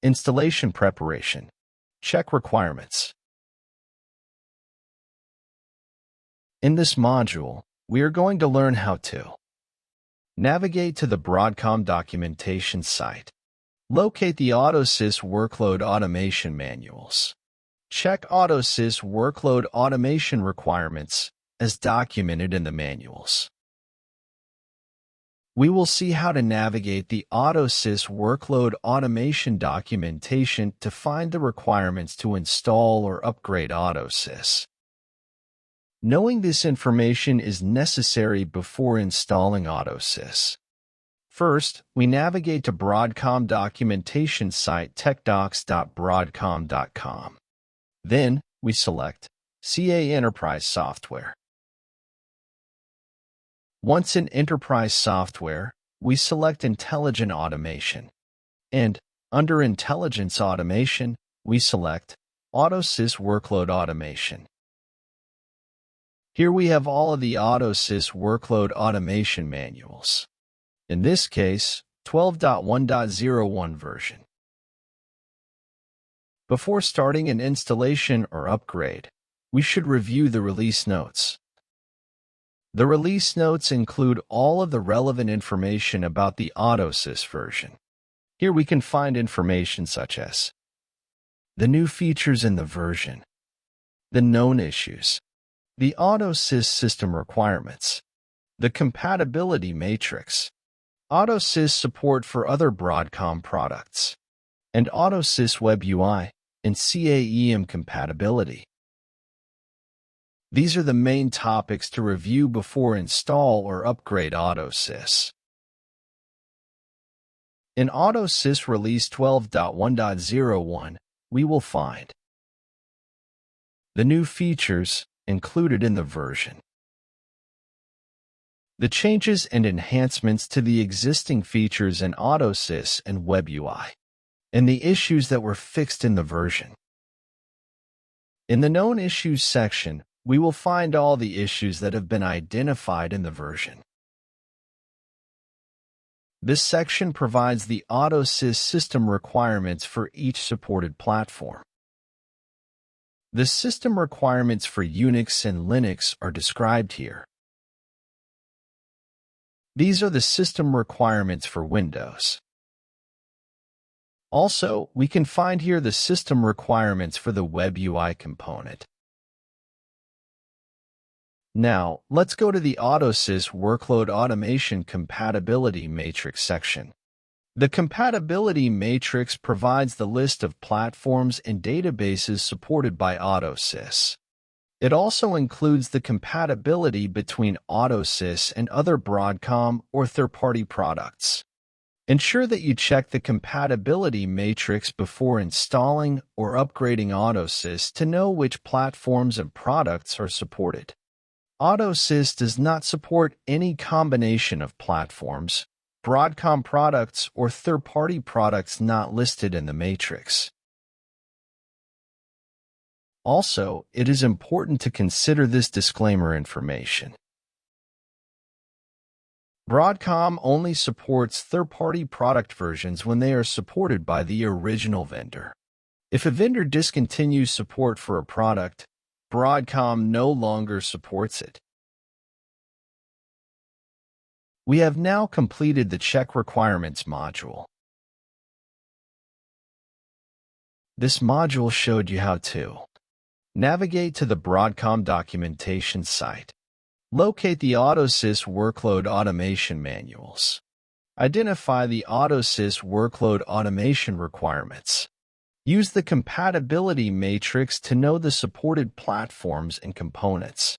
Installation preparation. Check requirements. In this module, we are going to learn how to navigate to the Broadcom documentation site. Locate the AutoSys Workload Automation manuals. Check AutoSys Workload Automation requirements as documented in the manuals. We will see how to navigate the AutoSys Workload Automation documentation to find the requirements to install or upgrade AutoSys. Knowing this information is necessary before installing AutoSys. First, we navigate to Broadcom documentation site techdocs.broadcom.com. Then, we select CA Enterprise Software. Once in Enterprise Software, we select Intelligent Automation. And, under Intelligence Automation, we select AutoSys Workload Automation. Here we have all of the AutoSys Workload Automation manuals. In this case, 12.1.01 version. Before starting an installation or upgrade, we should review the release notes. The release notes include all of the relevant information about the AutoSys version. Here we can find information such as the new features in the version, the known issues, the AutoSys system requirements, the compatibility matrix, AutoSys support for other Broadcom products, and AutoSys Web UI and CAEM compatibility. These are the main topics to review before install or upgrade AutoSys. In AutoSys Release 12.1.01, we will find the new features included in the version, the changes and enhancements to the existing features in AutoSys and Web UI, and the issues that were fixed in the version. In the Known Issues section, we will find all the issues that have been identified in the version. This section provides the AutoSys system requirements for each supported platform. The system requirements for Unix and Linux are described here. These are the system requirements for Windows. Also, we can find here the system requirements for the Web UI component. Now, let's go to the AutoSys Workload Automation Compatibility Matrix section. The Compatibility Matrix provides the list of platforms and databases supported by AutoSys. It also includes the compatibility between AutoSys and other Broadcom or third-party products. Ensure that you check the compatibility matrix before installing or upgrading AutoSys to know which platforms and products are supported. AutoSys does not support any combination of platforms, Broadcom products, or third-party products not listed in the matrix. Also, it is important to consider this disclaimer information. Broadcom only supports third-party product versions when they are supported by the original vendor. If a vendor discontinues support for a product, Broadcom no longer supports it. We have now completed the Check Requirements module. This module showed you how to navigate to the Broadcom documentation site. Locate the AutoSys Workload Automation manuals. Identify the AutoSys Workload Automation requirements. Use the compatibility matrix to know the supported platforms and components.